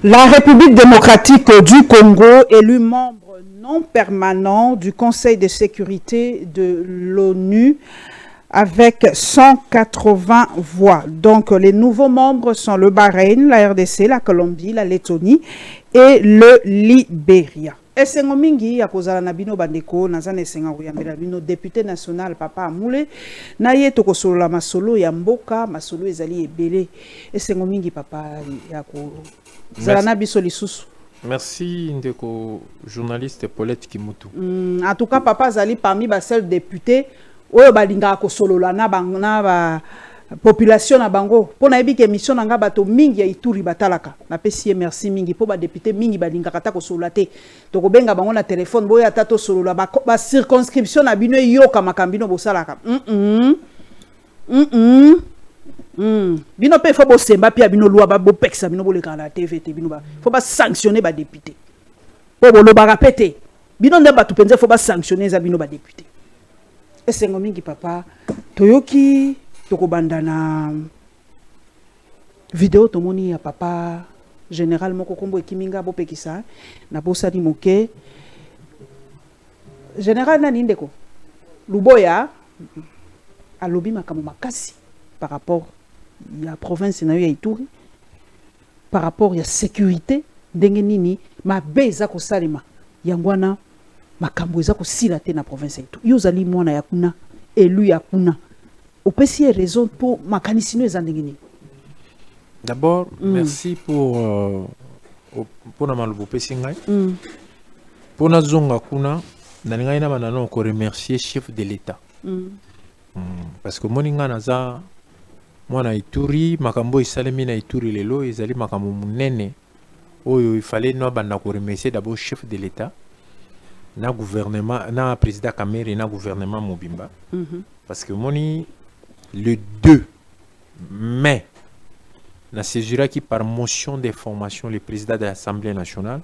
La République démocratique du Congo, élu membre non permanent du Conseil de sécurité de l'ONU avec 180 voix. Donc les nouveaux membres sont le Bahreïn, la RDC, la Colombie, la Lettonie et le Libéria. Esengo mingi ya kozala na bino bandeko nazana esenga koyambela bino député national Papa Amoule na ye tokosolola masolo ya mboka masolo ezali ebele esengo mingi papa ya ko zala na biso lisusu. Merci ndeko journaliste Paulette Kimutu. En tout cas papa zali parmi ba seul député oyo balinga kosolola na ba population na bango pona yebi ke mission nga bato mingi ya Ituri batalaka na pesi merci mingi po ba député mingi balinga kata ko solola te to ko benga bango na téléphone boya tato solola ba circonscription na bino yoka makambino bosalaka bino pe fo bo semba pia bino loi ba bo peksa bino boleka na TVT bino ba fo ba sanctionner ba député po bolo ba rapete bino nde ba tupenze fo ba sanctionner za bino ba député esengo mingi papa toyoki toko bandana vidéo tomoni ya papa général moko kombo ekiminga bopekisa na bosani moke général nani ndeko Luboya alobi makambo makasi par rapport ya province na yo ya Ituri par rapport ya sécurité ndenge nini mabe eza kosalema yangwana makambo eza kosila te na province ya Ituri yo zali mwana ya kuna élu ya kuna. Opesi raison pour makanisino ezandengini. D'abord, merci pour na malubo pesi ngai. Pour na zonga kuna na ngai na banano ko remercier chef de l'État. Parce que moninga naza mwana Ituri makambo isalemi na Ituri lelo ezali makambo munene oyo il fallait no banda ko remercier d'abord chef de l'État na gouvernement na président Kamere na gouvernement Mobimba. Parce que moni le 2 mai, na saisira qui par motion d'information le président de l'Assemblée nationale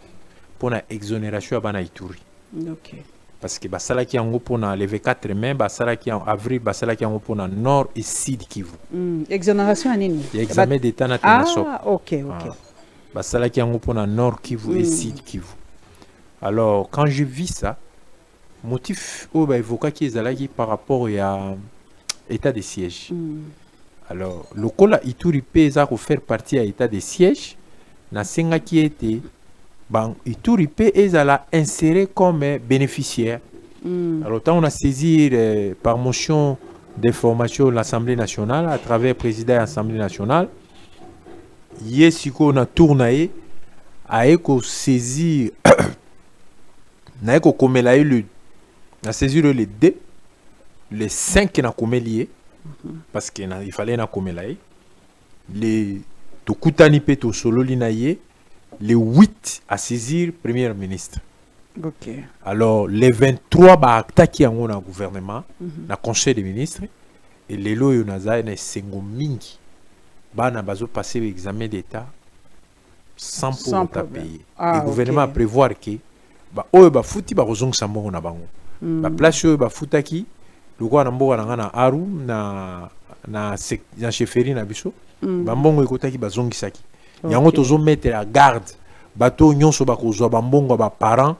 pour la exonération à Bana Ituri. Okay. Parce que basala qui en pour le 24 mai, basala qui en avril, basala qui en pour le nord et sud Kivu. Exonération à nini? L'examen d'état na ok. Basala qui en pour le nord Kivu et sud Kivu. Alors quand je vis ça, motif au évoqué qui est par rapport à état de siège. Alors, le Kola Ituri pesa pour faire partie à état de siège, na senga qui était, ben Ituri pesa inséré comme bénéficiaire. Alors, quand on a saisi par motion d'information l'Assemblée nationale à travers le président de l'Assemblée nationale, yesiko na tournaé a éco saisir, na éco comme le na saisir le D. Les 5 qui sont liés, parce qu'il fallait les les Tokutani Peto Solo Linaye, les 8 à saisir Premier ministre. Okay. Alors, les 23 qui ont un gouvernement, le Conseil des ministres, et les lois Yonaza et Sengo Mingi, na bazo passer l'examen d'État sans pour payer. Le gouvernement a prévoir que, fouti ba rozong sambo na bango. Place ba futaki. Le roi Nambo na Aru na chefferie na biso bambongo ekotaki bazongi saki yango tozo mettre la garde bato nyonso bakozwa bambongo ba parents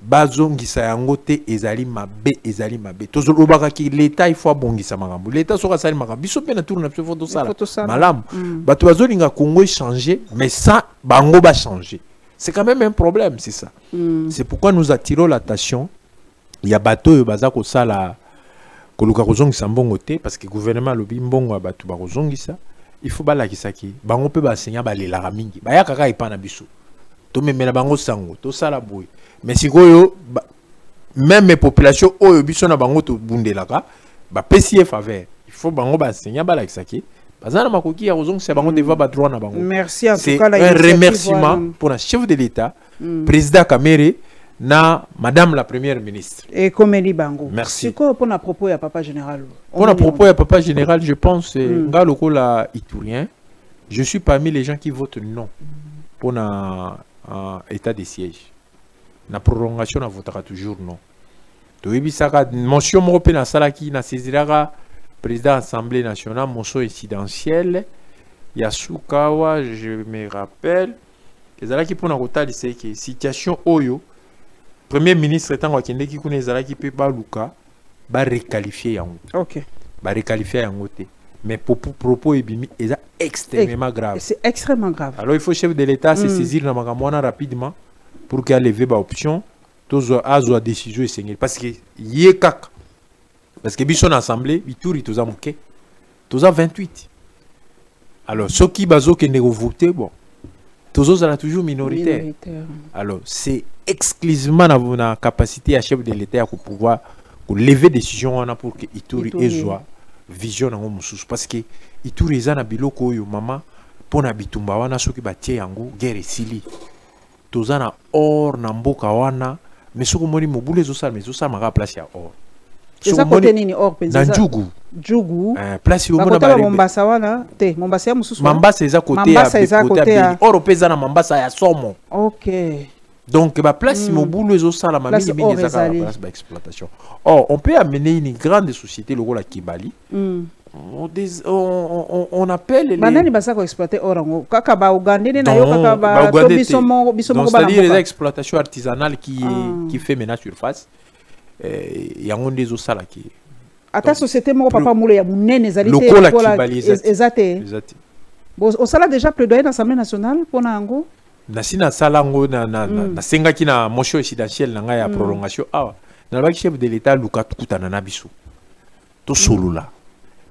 bazongi sa yango te ezali mabe tozo lobaka ki l'état il faut abongisa makambo l'état soka sali makambo biso pe na tour na biso photo sala malam bato bazolinga Congo changer mais ça bango ba changer c'est quand même un problème c'est ça c'est pourquoi nous attirons l'attention il y a bato yo bazako sala koluka kozongisa mbongo te parce que gouvernement lobi mbongo abatu ba kozongisa il faut balakisa ki bango pe ba senya balelaka mingi baya kaka ipana biso to memela bango sango to sala boy mais sikoyo même les populations oyo biso na bango to bundelaka ba pesi faveur il faut bango ba senya balakisa ki bazana makoki ya kozongisa bango deva ba droit na bango. Merci en tout cas un remerciement pour le chef de l'État président Kamere na madame la première ministre. Et comme elle bango. Merci. C'est quoi pour la propos à papa général? Pour la propos à papa général, je pense nga lokola iturien, je suis parmi les gens qui votent non pour na état de siège. Na prolongation na votera toujours non. To ebisaka motion mo pe na salaki na saisiraka président Assemblée nationale motion incidentielle Yasukawa, je me rappelle ezalaki mpona kotalisa eke situation oyo premier ministre ntango akendeki kuna ezalaki mpe baluka barequalifie yango. Ok. Barequalifie yango te. Mais propos ebimi eza extrêmement grave. C'est extrêmement grave. Alors il faut chef de l'État se saisir na makambo wana rapidement pour qu'il lever ba option tozo azwa décision esengeli parce que yé kaka. Parce que biso na assemblée bituri toza moke. Toza 28. Alors ceux qui bazo kende voter bon tozo zala toujours minoritaire. Alors c'est exclusivement na capacité à chef de l'État pour pouvoir lever décision wana pour que Ituri ezwa vision nango mususu parce que Ituri eza na biloko oyo mama pona bitumba wana soki batie yango guerre esili toza na or na mboka wana mais soko moni mobulu ezosala mais ezosala maka place ya or eza kote nini or penza na njugu place yo mona ba Mombasa wana te Mombasa ya mususu Mombasa eza kote ya or peza na Mombasa ya somo. OK. Donc, la place mobile est au la mamie place d'exploitation. Or, on peut amener une grande société, le rôle à Kibali. On appelle les. Banani basa ko exploiter orango. Kaka ba Ougandais na yo kaka ba to bisomo c'est-à-dire les exploitations artisanales qui fait maintenant surface. Il y a un des osala qui. Ata société mo papa moule ya munene ezalité. Le rôle à Kibali ezate. Bon, au sala déjà plaidoyer dans l'Assemblée nationale pour nango. Nasina salango na sengaki na motion résidentielle na nga ya prolongation na ba chef de l'État luka tukutana na biso to solula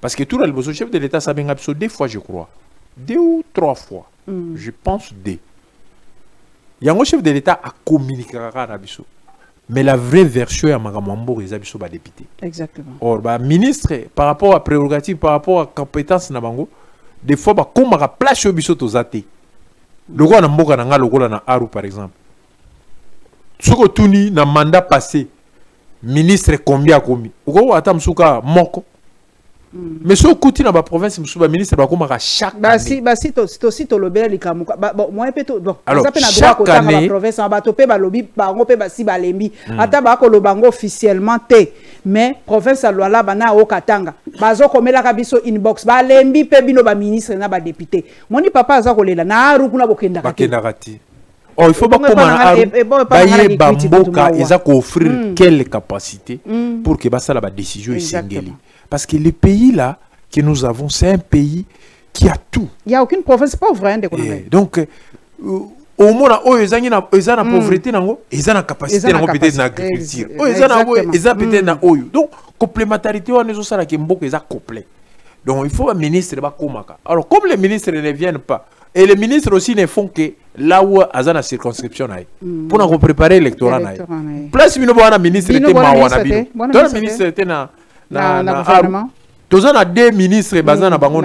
parce que tout le chef de l'État sabenga biso 2 fois je crois 2 ou 3 fois je pense 2 yango chef de l'État a communiqué na biso mais la vraie version ya makambo eza biso ba député exactement. Or ba ministre par rapport à prérogative par rapport à compétence na bango des fois ba komaka place yo biso tozate. Le roi na mboka na nga lokola na Aru par exemple. Soko tuni na mandat passé ministre combien komi. Oko ata msuka moko. Mais so kuti na ba province msuba ministre ba komaka chaque année. Basi to lobela likamuka. Bon moi pe to bon. Alors chaque année province ba to pe ba lobi ba ngo pe ba si ba lembi. Ata ba ko lobango officiellement te. Mais province a loi bana o katanga bazo komela ka biso inbox ba lembi pe bino ba ministre na ba député moni papa aza kolela na Aru kuna bokenda kati. Oh il faut pas comment Aru baye bamboka eza ko offrir quelle capacité pour que basa la ba décision esengeli parce que le pays là que nous avons c'est un pays qui a tout. Il y a aucune province pauvre hein donc au moins oyo ezangi na ezana pauvreté nango ezana capacité nango peut-être na agriculture oyo ezana ezana peut-être na oyo donc complémentarité wana ezosala ke mboka eza complet donc il faut un ministre ba komaka. Alors comme les ministres ne viennent pas et les ministres aussi ne font que là où azana circonscription nae pour na préparer l'électorat nae place bino bana ministre te mawana bino toi ministre te na gouvernement tozana 2 ministres bazana bango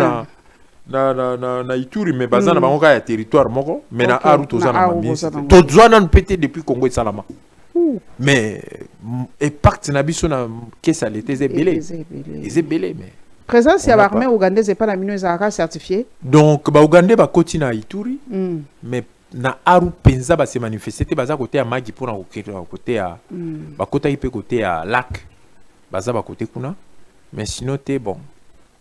na Ituri mais bazana bango ka ya territoire moko mais na Aru tozana ministre tozana pété depuis Congo et Salama mais et pacte na biso na kesa l'été zebelé mais présence ya l'armée ougandaise pas la mino ezaka certifié donc ba Ougandais ba koti na Ituri mais na Aru penza ba se manifester te baza côté ya Magi pour na côté ya ba kota ipe côté ya lac baza ba côté kuna mais sinon te bon.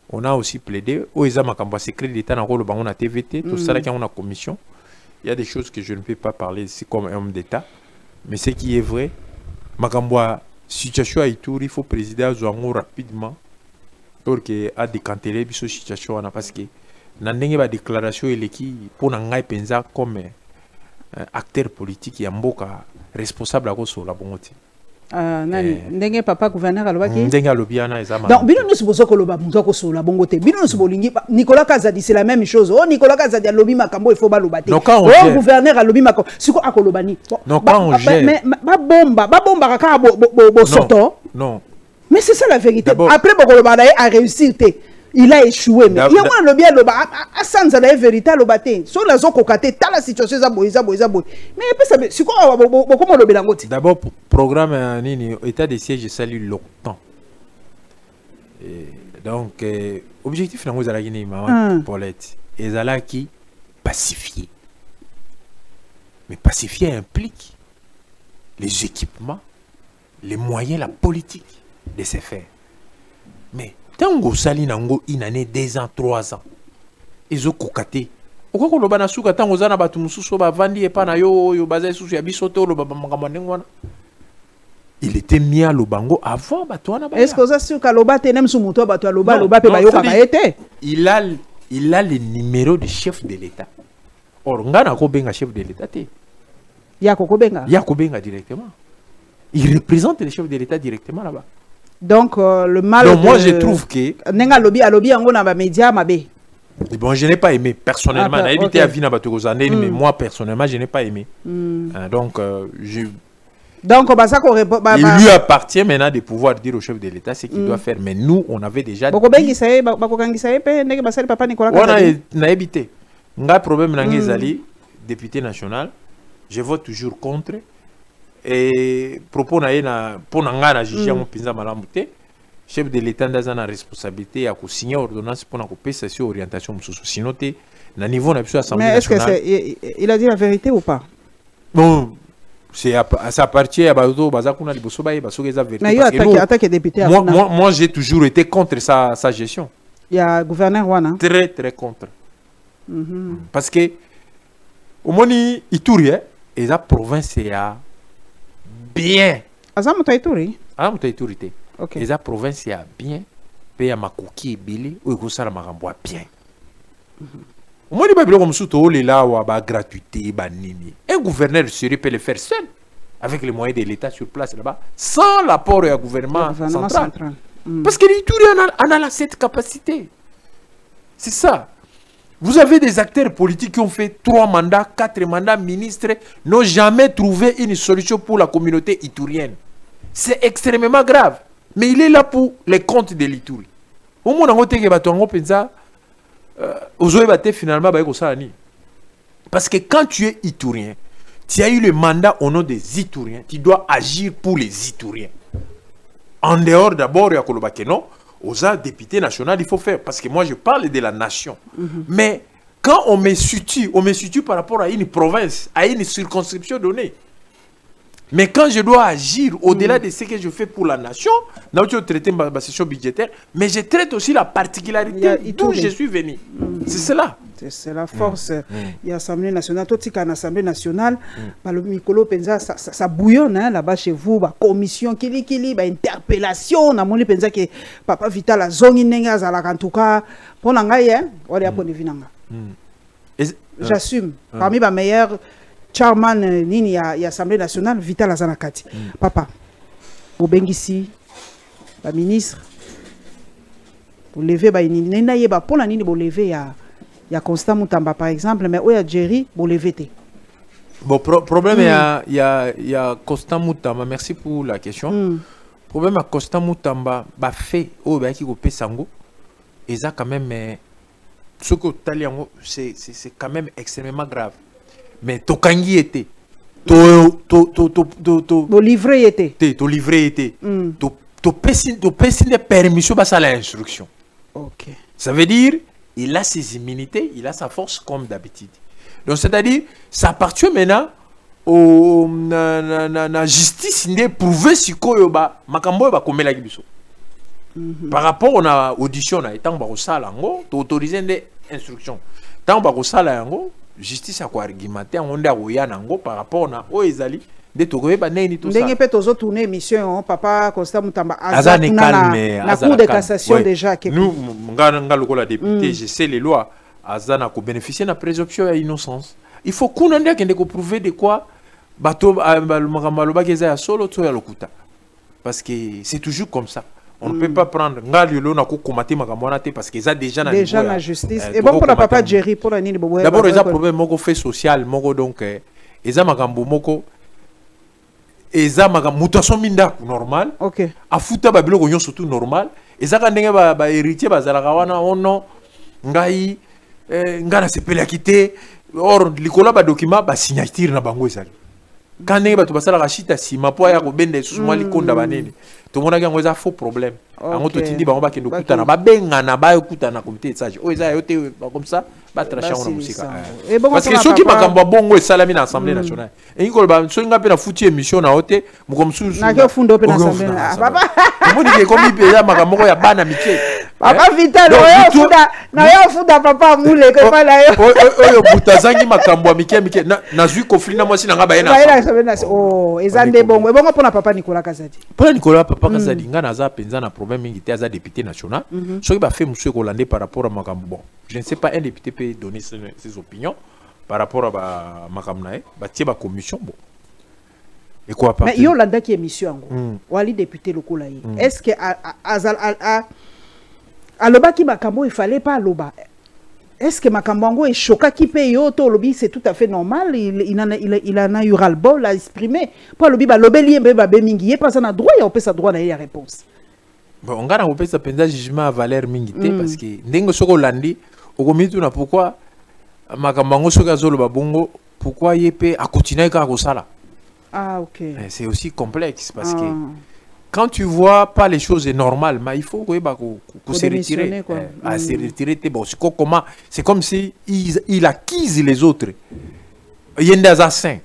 On a aussi plaidé au Makambo secret d'État dans le banc on a TVT tout ça là qui on a commission. Il y a des choses que je ne peux pas parler ici comme homme d'État mais ce qui est vrai Makambo situation à Ituri il faut présider à Zouango rapidement pour que a décanter les situation parce que na ndenge ba déclaration et qui pour ngai penza comme acteur politique ya mboka responsable à cause la bonté. Nani ndenge papa gouverneur alobaki ndenge alobiana ezama donc bino nusu bozo koloba muzo ko sola bongo te bino nusu bolingi Nicolas Kazadi c'est la même chose Nicolas Kazadi alobi makambo il faut baloba te gouverneur alobi makambo siko akolobani mais ba bomba kaka bo soto non mais c'est ça la vérité après bokoloba nae a réussir te il a échoué mais il y a moi le bien le bas à sans la vérité le baté sur la zone kokate ta la situation za boy mais ça c'est quoi comment le belangote d'abord programme nini état de siège salue longtemps donc objectif nango za la Guinée maman Paulette ezala qui pacifier mais pacifier implique les équipements les moyens la politique de se faire mais tango sali nango une année 2 ans 3 ans ils ont cocaté Pourquoi ko loba na suka tango zana batu mususu ba vandi e pa na yo baza susu ya bisoto loba makambo ndengwana. Il était mis à Lobango avant Batouana. Est-ce que ça suka loba te nem sumuto batu loba loba pe bayo ka été? Il a le numéro du chef de l'État. Or ngana ko benga chef de l'État te. Ya ko benga. Ya ko benga directement. Il représente le chef de l'État directement là-bas. Donc le mal. Donc moi je trouve que nenga lobby yango na ba média mabe. Bon, je n'ai pas aimé personnellement. Mais moi personnellement, je n'ai pas aimé. Donc, il lui appartient maintenant de pouvoir dire au chef de l'État ce qu'il doit faire. Mais nous, on avait déjà. On a évité. Un problème député national. Je vote toujours contre. Et propos na pour nanga juger mon pinza malamute. Chef de l'État a une responsabilité à signer ordonnance pour nous cette orientation. Sinon, na niveau de l'Assemblée nationale. Mais est-ce qu'il a dit la vérité ou pas? Bon, ça appartient à Bazo, Bazakuna, Libosobaye, Basoga vérité. Mais moi, j'ai toujours été contre sa gestion. Il y a un gouverneur Wana. Très, très contre. Parce que, au Moni, Ituri, et la province est bien. Azamuta Ituri? Azamuta Ituri. Okay. Et la province est bien, paye à ma coquille belé, ou que ça la maramboa bien. Moi, je ne sais pas si gratuité, un gouverneur serait peut le faire seul, avec les moyens de l'État sur place là-bas, sans l'apport du gouvernement central. Parce que l'Ituri en a cette capacité. C'est ça. Vous avez des acteurs politiques qui ont fait 3 mandats, 4 mandats, ministres, n'ont jamais trouvé une solution pour la communauté iturienne. C'est extrêmement grave. Mais il est là pour les comptes de l'Ituri. Au moins, on a finalement parce que quand tu es Iturien, tu as eu le mandat au nom des Ituriens, tu dois agir pour les Ituriens. En dehors d'abord, il y a non, aux députés nationaux, il faut faire. Parce que moi, je parle de la nation. Mais quand on me situe par rapport à une province, à une circonscription donnée. Mais quand je dois agir au-delà de ce que je fais pour la nation, je traite ma session budgétaire, mais je traite aussi la particularité d'où je suis venu. C'est cela. C'est la force. Il y a l'Assemblée nationale. Tout ce qu'il y a l'Assemblée nationale, le Mikolo Penza, ça bouillonne là-bas chez vous, la commission, kili, interpellation. On a mon Penza que Papa Vital a zongi nenga zala en tout cas. Pour n'angaye, on est à Ponivinanga. J'assume. Parmi les meilleurs chairman nini ya l'Assemblée nationale, Vital Azanakati. Papa, au Bengisi, le ministre, pour lever, pour la nini, pour lever, il y a Constant Moutamba par exemple, mais où il y a Jerry, pour lever. Bon, problème, il y a Constant Moutamba, merci pour la question. Problème à Constant Moutamba, fait, qui est sango, et ça quand même, ce que c'est quand même extrêmement grave. Mais Tokangi était. To livré était. To livré était. To personne de permission à l'instruction. Ok. Ça veut dire, il a ses immunités, il a sa force comme d'habitude. Donc c'est-à-dire, ça appartient maintenant au la justice de prouver si koyoba makambo ba komela kibiso. Par rapport à l'audition, tant ba sala ngo, to autoriser des instructions. Tant ba sala yango, justice a quoi argumenter on a oya nango par rapport na o ezali de tokoye ba neni tout ça. Ndenge pe tozo tourner émission Papa Constant Moutamba azane calme na cour de cassation déjà que nous nga lokola député je sais les lois azana ko bénéficier na présomption à innocence. Il faut qu'on ait que de prouver de quoi bato makamalo keza ya solo to ya lokuta. Parce que c'est toujours comme ça. On ne peut pas prendre parce qu'ils ont déjà la justice. Et bon pour la papa Jerry, pour la nini bobo. D'abord, ils ont problème moko fait social, moko donc ils ont makambo moko. Ils ont makambo mutation minda normal. OK. Afuta ba biloko nyo surtout normal. Ils ont ndenge ba héritier ba zalaka wana ono ngai ngana sepela kité or likola ba document ba signature na bango ezali. Quand on a passé la rachita si ma poya ko bende sous li konda banene to mona ga ngoza faux problème ango to tindi ba kendo kutana ba benga na ba kutana comité de sage o eza yote comme ça ba tracher on musika parce que ceux qui makambo bongo e salami na assemblée nationale et ngol ba so nga pe na futi émission na hote muko msusu na ke fundo pe na assemblée baba mo ni ke komi pe ya makambo ya bana miche Papa Vital, na yo fuda papa mule ko pa na yo. Oyo butazangi makambo mike na zui conflit na mwasi na nga bayena. Oh, ezande bongo. Bongo pona papa Nicolas Kazadi. Pona Nicolas papa Kazadi nga naza penza na problème mingi te aza député national. Soki ba fait monsieur Hollande par rapport à makambo. Bon, je ne sais pas un député peut donner ses opinions par rapport à ba makambo na ba tie ba commission bon. Et quoi pas? Mais yo landa qui émission ngo. Wali député lokola yi. Est-ce que aloba ki makambo il fallait pas aloba? Est-ce que makambo est choquant qui paye yo lobby c'est tout à fait normal, il en a eu ras le bol à exprimer pour lobby ba lobeli ba be mingi e pas na droit ya opesa droit na ya réponse. Bon on ga na opesa penza jugement à valeur mingi te parce que ndenge soko landi okomitu na pourquoi makambo soko azoloba bongo pourquoi yepe a continuer ka ko sala. Ah OK. C'est aussi complexe parce que quand tu vois pas les choses normales, mais il faut se retirer. Se retirer, bon, c'est comme si il acquise les autres. Il y a des assassins.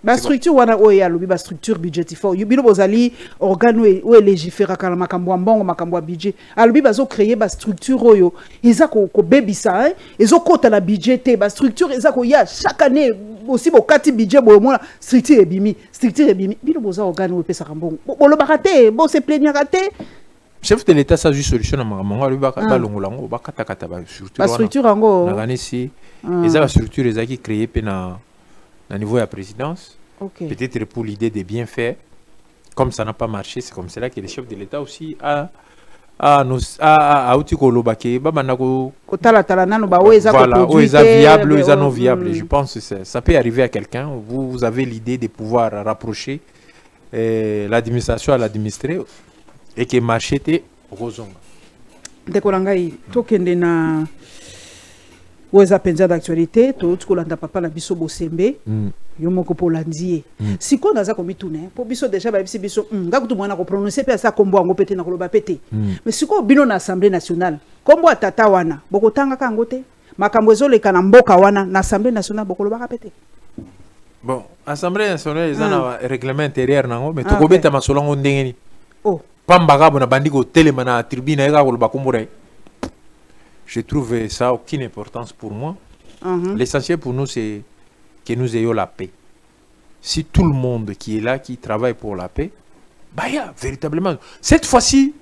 La structure wana oya lobi ba structure budgétifo yubilo bozali organe o légiféra kala makambo mbongo makambo budget alobi bazo créer ba structure oyo eza ko bebisa ezo kota la budget ba structure eza ko ya chaque année aussi bo kati budget bo mona structure ebimi bilo boza organe o pesa mbongo bo lo bakate bo se plaignir raté. Chef de l'état ça juste solution na makambo alobi ba longolango ba kata ba structure ngo na ganisi eza ba structure eza ki créer pe na niveau de la présidence, peut-être pour l'idée de bien faire, comme ça n'a pas marché, c'est comme cela que le chef de l'État aussi a viable, non viable. Je pense que ça peut arriver à quelqu'un. Vous avez l'idée de pouvoir rapprocher l'administration à l'administrer et que marché était rosonga. Dekolangai, tokende na Oueza penza d'actualité, tout kolanda papa na biso bosembe, yo moko polandie. Si ko naza komitune, po biso déjà ba biso nga kutu mwana ko prononcer pe sa kombo ngo pété na koloba pété. Mais si ko bino na Assemblée nationale, kombo atata wana, boko tanga ka ngote, makambo ezoleka na mboka wana na Assemblée nationale boko loba ka pété. Bon, Assemblée nationale ils ont un règlement intérieur nango, mais to ko beta masolongo ndengeni. Oh, pamba na bandi ko telema na tribune ega koloba kombora. Je trouve ça aucune importance pour moi. L'essentiel pour nous, c'est que nous ayons la paix. Si tout le monde qui est là, qui travaille pour la paix, bah, y a véritablement. Cette fois-ci,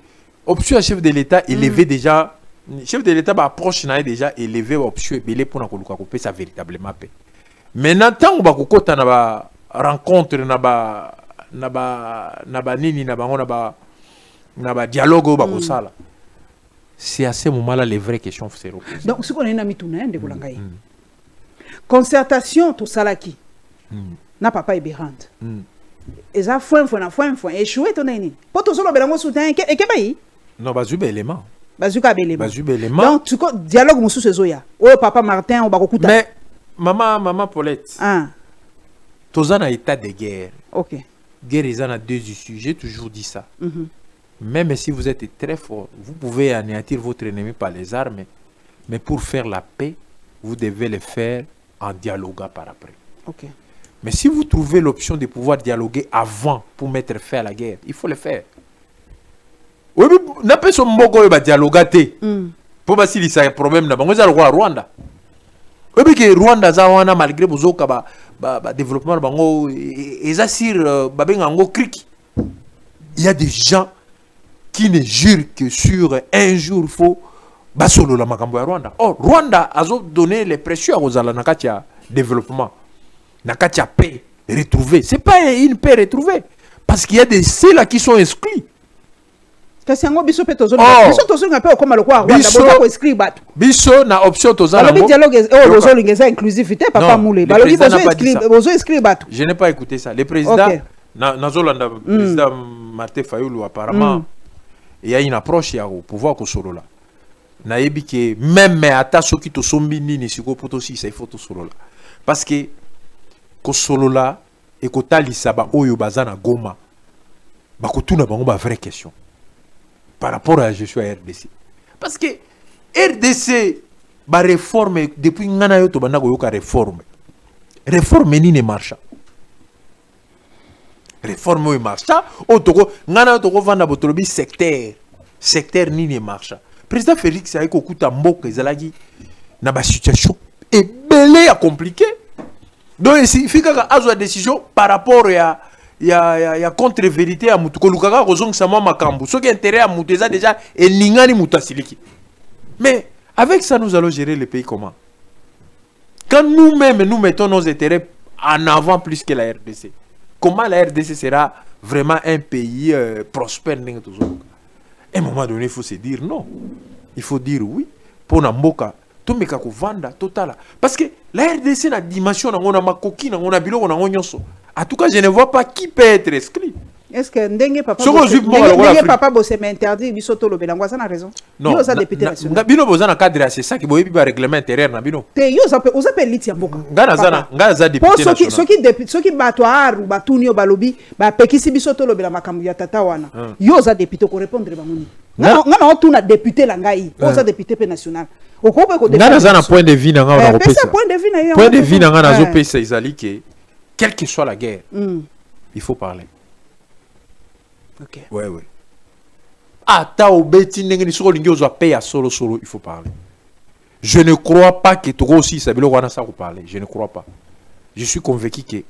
option à chef de l'État élevé déjà. Chef de l'État approche déjà élevé option belé pour couper ça véritablement paix. Maintenant, tant qu'on a rencontre, dialogue, c'est à ce moment-là les vraies questions seront posées. Donc, ce qu'on a mis tout le monde, concertation, tout ça là qui n'a pas ébérante. Et ça, faut échouer ton ennemi. Pour tout ça, on a soutien. Et qu'est-ce que non, bazuba élément. Bazuka élément. Donc, tu dialogue mon sous Zoya. Oh, papa Martin, on va écouter. Mais, maman Paulette, tous en état de guerre. Ok. Guerre, ils en a deux issues. J'ai toujours dit ça. Même si vous êtes très fort, vous pouvez anéantir votre ennemi par les armes, mais pour faire la paix, vous devez le faire en dialoguant par après. Okay. Mais si vous trouvez l'option de pouvoir dialoguer avant pour mettre fin à la guerre, il faut le faire. Oui, n'a pas son mot de dialoguer. Pour pas si ça un problème, on va au Rwanda. Oui, que Rwanda, malgré le développement, ils assurent il y a des gens qui ne jure que sur un jour il faut basolo la makambo ya Rwanda. Or Rwanda a donné les pressions aux ala nakatia développement, nakatia paix retrouvée. C'est pas une paix retrouvée parce qu'il y a des ceux-là qui sont exclus. Kasi ngo biso pe tozo biso tozo ngape comme le quoi Rwanda boza ko exclure batu. Biso na option tozo na. Le dialogue bozo lingeza inclusivité papa moule. Balobi bozo exclure batu. Je n'ai pas écouté ça. Le président Nazolanda président Martin Fayulu apparemment il y a une approche au pouvoir Kosolola. Naebi que même ata soki to sombi nini siko poto si ça il faut to solola. Parce que Kosolola et kotali saba oyo bazana Goma. Ba kotuna bango ba vraie question. Par rapport à la gestion à RDC. Parce que RDC ba réforme depuis ngana yo to banda ko yoka réforme. Réforme ni ne marche. Réforme marche. Otoko ngana otoko vanda botolobi secteur ni ne marche. président Félix a kokuta mboka ezalaki na ba situation ebele ya compliqué. Donc il faut que la décision par rapport à contre-vérité à mutu kolukaka kozong sama makambu. Ce qui est intérêt à mutu déjà et ningani mutasiliki. Mais avec ça nous allons gérer le pays comment? Quand nous-mêmes nous mettons nos intérêts en avant plus que la RDC. Comment la RDC sera vraiment un pays prospère? À un moment donné, il faut se dire non. Il faut dire oui. Pour Namboka, tout le monde vanda total. Parce que la RDC a une dimension, on a ma coquine, on a bilo, on a nyonso. En tout cas, je ne vois pas qui peut être inscrit. Est-ce que Ndenge Papa Bosse m'interdit bisoto lo belangwa ça na raison? Non. Yo député national. Bino boza na cadre c'est ça qui boyebi ba règlement intérieur na bino. Te yo ça peut liti ya mboka. Ngaza député national. Soki batwar ou batuni yo balobi ba pekisi bisoto lo belanga makambu ya tata wana. Yo za député ko répondre ba moni. Ngana otu na député la ngai. Oza député pe national. Okobe ko député. Ngana na point de vue na nga na kopesa. Point de vue na yo. Point de vue na nga na zo pesa izali ke quelle que soit la guerre. Il faut parler. Ok. Ouais, ouais. Ata obeti ndenge ni soko lingi ozo paye solo il faut parler. Je ne crois pas que toi aussi ça bilo wana ça vous parler. Je ne crois pas. Je suis convaincu que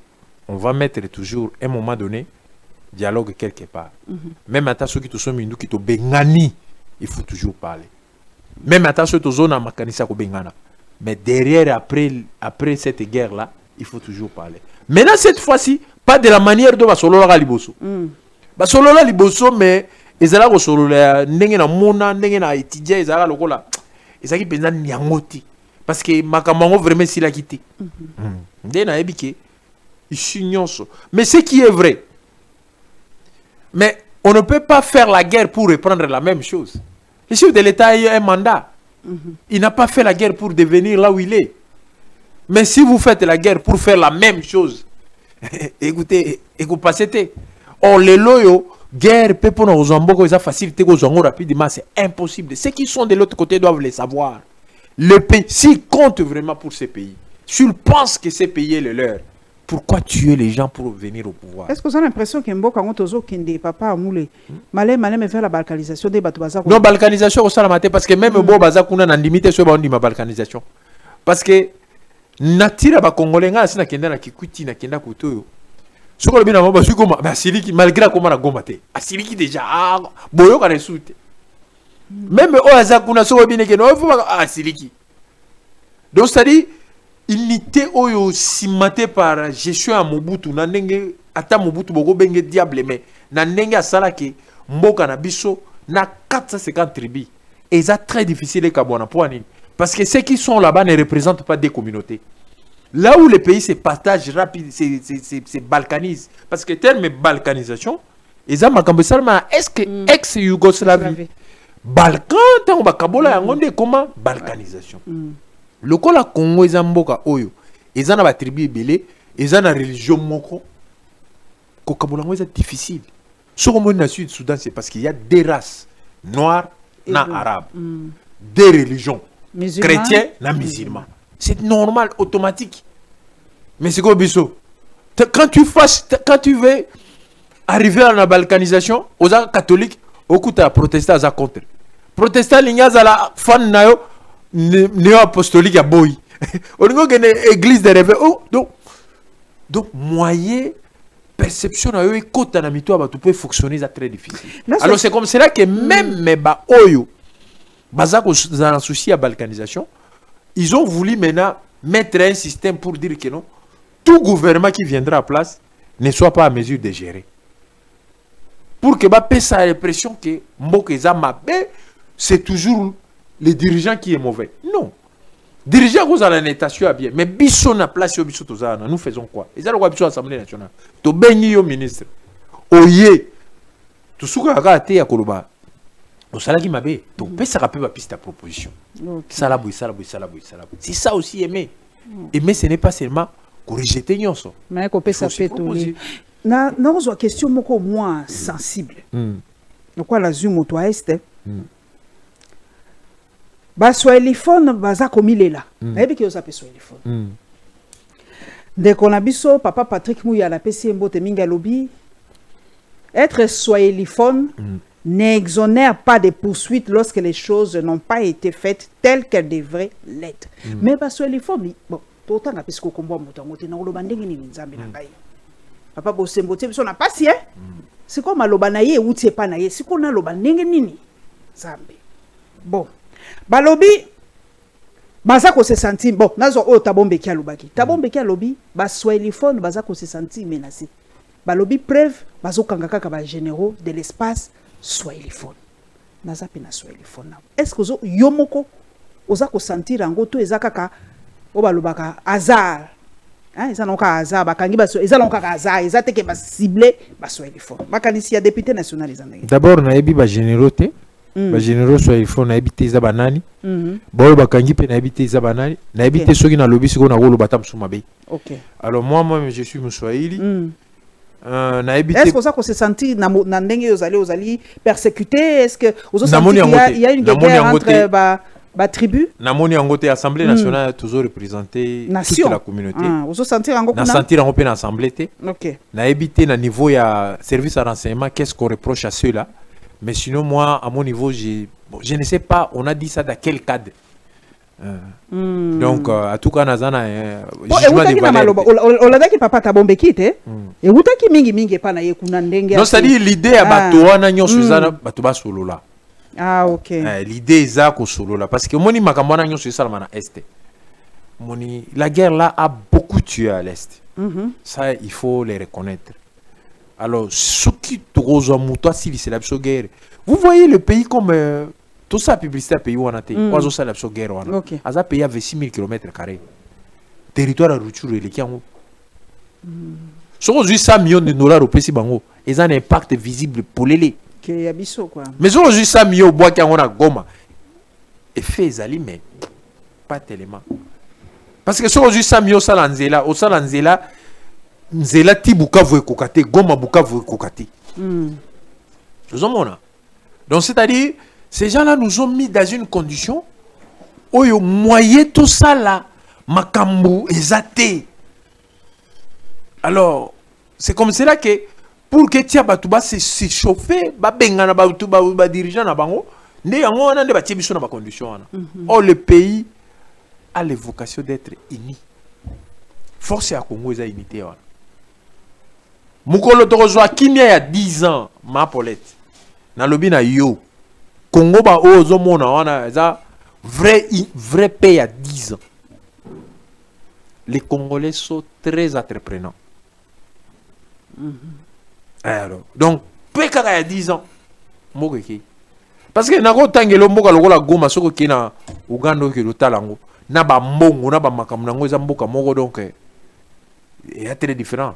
on va mettre toujours un moment donné dialogue quelque part. Même à ceux qui te sont mindu qui te bengani, il faut toujours parler. Même à ceux qui te sont na makanisa ko bengana. Mais derrière après cette guerre là, il faut toujours parler. Maintenant cette fois-ci, pas de la manière dont va solo la liboso. Ba solo la liboso mais ezala ko solo la ndenge na mona ndenge na étudier ezala lokola ezaki penza nyangoti parce que makamango vraiment si la quitté ndé na ebike ici mais ce qui est vrai, mais on ne peut pas faire la guerre pour reprendre la même chose. Le chef de l'État a un mandat. Il n'a pas fait la guerre pour devenir là où il est. Mais si vous faites la guerre pour faire la même chose, écoutez, passez. Or, les loyaux, guerre, peuple, aux ambos, ils ont facilité aux ambos rapidement, c'est impossible. Ceux qui sont de l'autre côté doivent le savoir. Le pays, s'ils comptent vraiment pour ces pays, s'ils pensent que ces pays est le leur, pourquoi tuer les gens pour venir au pouvoir? Est-ce que vous avez l'impression qu'il y a un peu de papa à moule? Malé me fait la balkanisation des bateaux. Non, balkanisation au salamate, parce que même bon bazakuna n'a limité sur la balkanisation. Parce que natira ba congolais nga sina kenda na kikuti na kenda kutoyo. Soko le bina maba sukoma ba siliki malgré comment na gomate. A siliki déjà boyo ka resute. Même o azakuna soko bine ke no faut pas siliki. Donc c'est-à-dire unité oyo simate par gestion à Mobutu na ndenge ata Mobutu bogo benge diable mais na ndenge asala ke mboka na biso na 450 tribus et ça très difficile kabona pour ani parce que ceux qui sont là-bas ne représentent pas des communautés. Là où les pays se partagent rapidement, se balkanisent parce que terme balkanisation et ça makambo salma est-ce que ex-Yougoslavie Balkan tant bakabola yangonde comment balkanisation. Le Kola Congo est mboka oyo, ils ont ba tribu belé, ils ont une religion moko. Kokabolango est difficile. Ce qu'on voit Sud Soudan, c'est parce qu'il y a des races noires et arabes, des religions chrétiens et musulmans. C'est normal, automatique. Mais c'est quoi biso? Quand tu veux arriver à la balkanisation, aux catholiques, au coup tu protestant à contre. Protestant l'ingaz à la fan nayo néo-apostolique à boy. On a une église de rêve. Donc, moyen perception à eux et côté à mito tu peux fonctionner ça très difficile. Alors c'est comme cela que même mes ba oyo bazako dans un souci à balkanisation, ils ont voulu maintenant mettre un système pour dire que non, tout gouvernement qui viendra à place ne soit pas à mesure de gérer. Pour que ba pèse sa l'impression que mbokeza mabé c'est toujours le dirigeant qui est mauvais. Non. Dirigeant vous allez l'état bien. Mais biso na place yo biso tozana, nous faisons quoi? Et ça le biso assemblée nationale. To bengi yo ministre. Oye. To suka ka te ya koloba. O sala ki mabe. To pesa ka pe ba piste à proposition. Sala boui. C'est ça aussi aimer. Aimer ce n'est pas seulement rejeter nyonso. Mais ko pesa pe to. Na ozo question moko moins sensible. Donc quoi la zumo to est ba swahiliphone baza komilela nayebi ki ozape swahiliphone ndeko na biso papa Patrick Mouya na pesi mbote mingi alobi être swahiliphone n'exonère pas des poursuites lorsque les choses n'ont pas été faites telles qu'elles devraient l'être. Mais parce que les femmes, bon, autant que parce qu'on combat papa bosembote biso na pasi c'est comme alobanaye ou tie pas naye siko na loba ndenge nini zambe bon balobi baza ko se sentir bon nazo o tabombe ki alobaki tabombe ki alobi ba swahiliphone baza ko se sentir menacé balobi preuve bazo kanga kaka ba généraux de l'espace swahiliphone naza pe na swahiliphone est-ce que zo yomoko oza ko sentir ango to ezaka o balobaka hasard. Ils ont un hasard, ils ont un hasard, ils ont été ciblés, ils ont député national. D'abord, on a eu des générauté, les généraux soit il faut habiter les banani. Bon, bakangi pe habiter les banani, habiter ceux qui n'ont lobby sur na rolo batam sumabe. OK. Alors moi je suis Moussouaili. Est-ce que ça qu'on se sentit na ndenge aux allez persécutés? Est-ce que il y a une guerre entre ba tribu namoni yango te assemblée nationale toujours représenter toute la communauté ozo sentir yango na sentir yango pe na assemblée te OK na éviter na niveau ya service à renseignement qu'est-ce qu'on reproche à ceux-là mais sinon moi à mon niveau je ne sais pas on a dit ça dans quel cadre donc à tout cas nazana jugement de valeur oladaki papa tabombe kite et utaki mingi pa na ye kuna ndenge non c'est dire l'idée ya bato wana nyonso ezana bato ba solo là. Ah ok. L'idée est ça qu'on solo là parce que moni makamwana nyo sur ça na est. Moni la guerre là a beaucoup tué à l'est. Ça il faut les reconnaître. Alors ce qui trozo muto si c'est la guerre. Vous voyez le pays comme tout ça publicité pays où on a été. Oiseau ça la guerre wana. Aza pays avait 6000 km². Territoire à rupture et les qui en so aujourd'hui 100 millions de dollars au pays bango. Ils ont un impact visible pour les quoi. Mais aujourd'hui, ça mieux au bois qui a goma. Et fait zali, mais pas tellement. Parce que aujourd'hui, ça mieux au salanzela, nzela ti bukavu kokate, goma bukavu kokate. Donc c'est-à-dire, ces gens-là nous ont mis dans une condition où ils moyen tout ça là, makambu ezate. Alors, c'est comme cela que pour que tia batuba se chauffer ba bengana batuba ba dirigeant na bango ne yango wana nde batie biso na ba condition wana oh le pays a la vocation d'être uni force ya Congo eza unité wana mukolo tokozwa kimia ya 10 ans ma Paulette na lobi na yo Congo ba ozo mona wana eza vrai pays à 10 ans les Congolais sont très entreprenants. Alors, donc, peu qu'il y a 10 ans, parce que nako tangelo mboka lokola goma soko kina Uganda ke lotalango na ba mbongo na ba makambo nango eza mboka moko donc est très différent.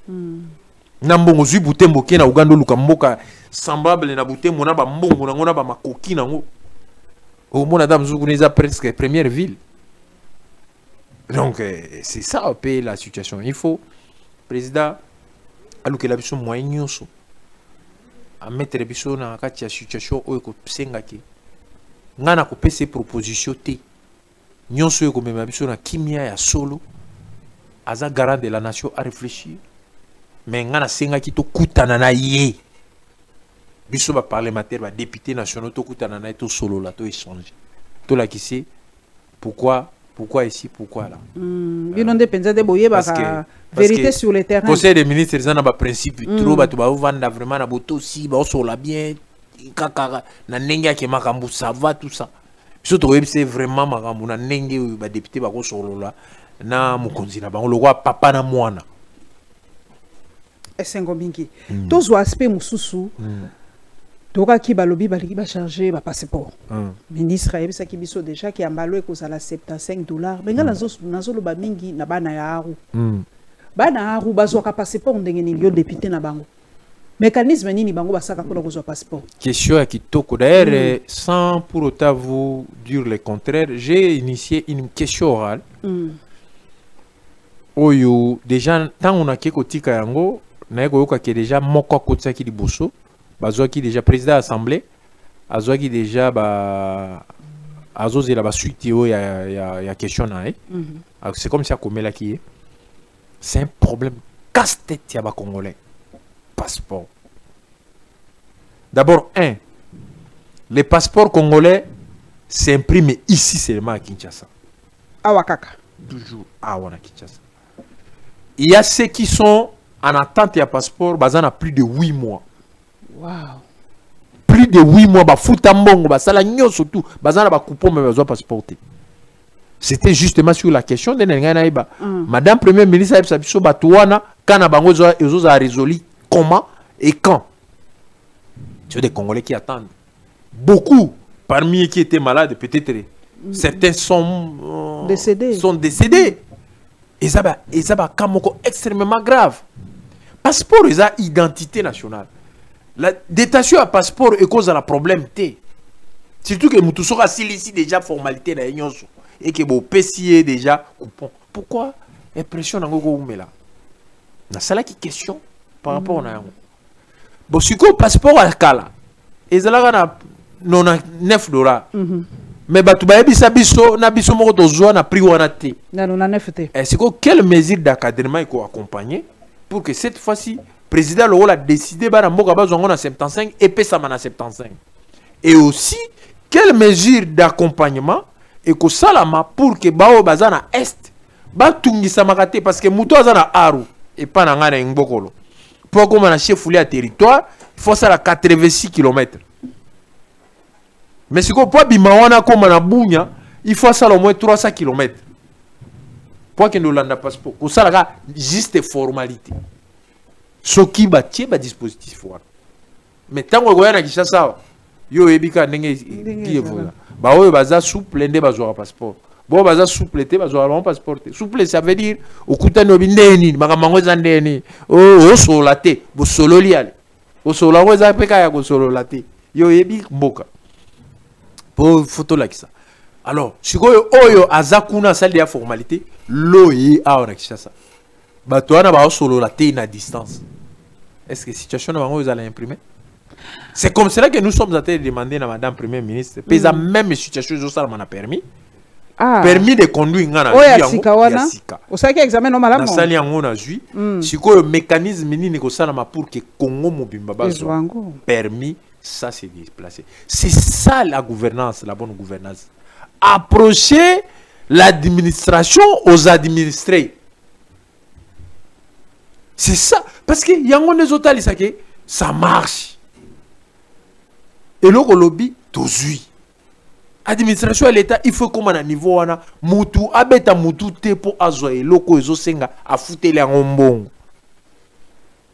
Na mbongo zui butembo kina Uganda luka mboka semblable na butembo na ba mbongo nango na ba makoki nango. Au moins la dame zoukou neza presque première ville. Donc c'est ça un peu la situation. Il faut président alors que la biso moyen nyonso a mettre biso na kati ya situation oyo ko sengaki ngana ko pese proposition te nyonso ko mema biso na kimia ya solo aza garant de la nation à réfléchir mais ngana sengaki to kutana na ye biso ba parlementaire ba député nationaux to kutana na to solo la to échanger to la kisi pourquoi ici, pourquoi là? Parce que vérité sur le terrain. Conseil des ministres, ils ont un principe trop, tu vas vendre vraiment na boto si, bah on la bien, kaka na nenga qui makambu ça va tout ça. Surtout c'est vraiment makambu na nenga ba député ba ko solo là na mukonzi na ba on le voit papa na mwana. Esengo mingi. Tozo aspect mususu. Toka ki balobi baliki ba charger ba passeport. Ministre ayebisa ki biso déjà ki ambalo ekozala $75. Benga nazo loba mingi na bana ya aru. Bana aru bazwa ka passeport ndenge ni yo député na bango. Mécanisme nini bango basaka pona kozwa passeport. Question à kitoko d'ailleurs sans pour autant vous dire le contraire, j'ai initié une question orale. Oyo déjà tant on a kekotika yango na yoka ke déjà moko kotsa ki liboso. Bazouaki déjà président de l'Assemblée, Azouaki déjà Azozela suite il y a question c'est comme ça qu'on met là qui est. C'est un problème casse-tête ya ba congolais. Passeport. D'abord, les passeports congolais s'impriment ici seulement à Kinshasa. À Wakaka. Toujours à Kinshasa. Il y a ceux qui sont en attente de passeport, ils ont plus de 8 mois. Wow. Plus de 8 mois, bah foutambongo, bah salagno surtout, bah ont ba coupon mais besoin passeporter. C'était justement sur la question de Madame Premier ministre Sabiso Batouana, quand na bango ils ont résolu comment et quand. Tu as des Congolais qui attendent. Beaucoup parmi eux qui étaient malades, peut-être certains sont décédés. Et ça va extrêmement grave. Passeport, ils ont identité nationale. La détention à passeport est cause de la problème T. Surtout que nous sommes ici déjà formalité dans l'Union et que mon PC est déjà coupon. Pourquoi impression dans le là? C'est là qui question par rapport à bon, si le passeport à Kala, et ça là, on a 9 dollars. Mais tu vas bisa biso na biso moko tozo na prix wana te. Na na nefete. C'est quoi quelle mesure d'encadrement il faut accompagner pour que cette fois-ci président Lolo a décidé ba na mboka bazongo na 75 et pesa na 75. Et aussi quelle mesure d'accompagnement et ko salama pour que bao bazana est ba tungisa makate parce que muto azana aru et pas na ngana ngokolo. Pour comme na chef à territoire, il faut ça la 86 km. Mais si on peut bimawana comme na bunya, il faut ça au moins 300 km. Pour que nous l'anda passeport. Pour ça là juste formalité. Ce qui bâtit ba dispositif voilà. Mais tant qu'on voit na Kinshasa, yo ebika ndenge qui voilà. Ba oyo baza souple ndé bazwa passeport. Bon baza souple té bazwa un passeport. Souple ça veut dire okutano bindeni makamango za ndeni. Oh solaté, bo sololi ale. O solawo za peka ya ko sololate. Yo ebi mboka. Pour photo là qui ça. Alors, si oyo azakuna salle de formalité, loyi a on a ça. Bah toi na ba solo la té à distance. Est-ce que situation na bango ils allaient imprimer? C'est comme cela que nous sommes en train de demander à madame première ministre, pesa même situation zo ça m'a permis. Permis de conduire ngana ya sika. O ça qui examen normalement. Na sali yango na jui. Si ko mécanisme nini ko sala ma pour que Congo mobimba bazo. Permis ça c'est déplacé. C'est ça la gouvernance, la bonne gouvernance. Approcher l'administration aux administrés. C'est ça. Parce que y a des autres ça marche. Et le lobby, tozui. Administration et l'État, il faut comme à niveau wana mutu abeta mutu te pour azoe loko ezo senga a foutre les ngombong.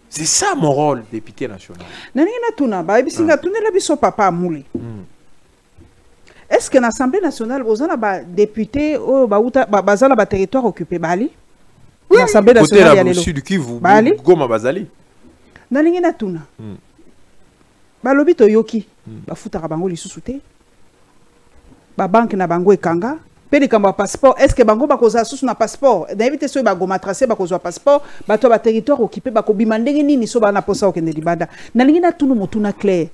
C'est ça mon rôle député national. Nanina tuna ba bisinga tunela biso papa amuli. Est-ce que l'Assemblée nationale vous a ba député au bazala ba territoire occupé bali? L'Assemblée nationale ya lelo. Sud Kivu Goma bazali. Nanina tuna. Ba lobi to yoki ba futaka bango lisusu te. Ba banque na bango ekanga. Peli kamba passeport, est-ce que bango bakoza sous na passeport? D'inviter ceux ba goma tracé bakoza passeport, ba to ba territoire occupé ba ko bimandenge nini so ba na posa okende libanda. Na lingina tunu motuna clair.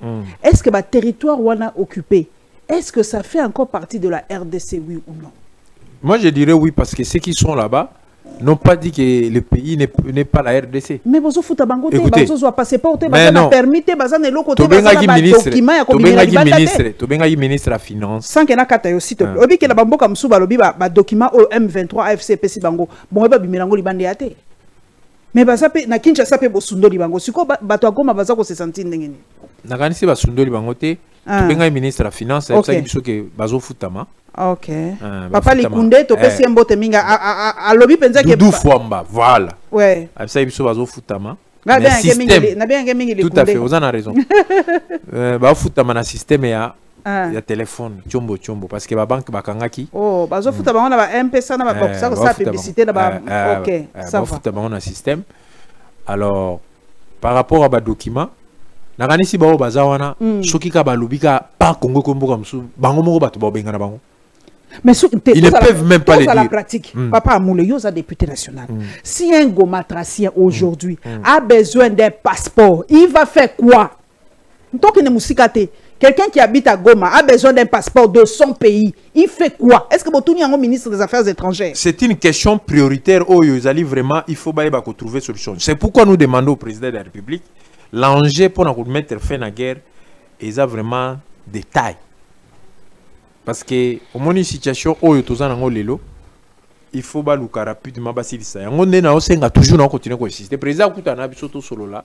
Est-ce que ba territoire wana occupé, est-ce que ça fait encore partie de la RDC oui ou non? Moi je dirais oui parce que ceux qui sont là-bas n'ont pas dit que le pays n'est pas la RDC. Mais vous fouta bango te, vous avez passeport te, vous avez permis te, vous avez l'autre côté, vous avez ministre la finance. Sans que na kata yo site. Obi ke na bambo kam suba lobi ba document au M23 AFC PC bango. Bon ba bimilango libande ate. Mais baza pe na Kinshasa pe bosundo libango. Siko bato agoma baza ko se sentir ndenge ni. Na kanisi ba sundo libango te. Tobenga ministre la finance, ça qui biso ke bazo futama. Ok. Papa Likunde to pesi mbote minga a lobby penza ke Doudou Fwamba, voilà. Ouais. Ça biso bazo futama. Na bien que mingi Likunde. Tout à fait, vous en avez raison. Ba futama na système ya téléphone chombo parce que ba banque bakangaki. Oh, bazo futama on a ba M-Pesa na ba box ça publicité na ba OK, ça va. Futama on a système. Alors par rapport à ba document na kanisi ba o bazawana soki ka ba lobika pas Congo kombo comme ça bango moko bato ba benga na bango. Mais ils ne peuvent même pas le dire. La pratique. Papa Amoule, Yosa député national. Si un gomatracien aujourd'hui a besoin d'un passeport, il va faire quoi? Donc, quelqu'un qui habite à Goma a besoin d'un passeport de son pays. Il fait quoi? Est-ce que vous avez un ministre des Affaires étrangères? C'est une question prioritaire. Oh, vraiment, il faut trouver solution. C'est pourquoi nous demandons au président de la République l'enjeu pour nous mettre fin à la guerre ils ont vraiment des tailles. Parce que au moins une situation où tu as lelo, il faut baluka rapidement basilisa. Yango nena osenga toujours na continuer ko insister. Président kutana biso solo là.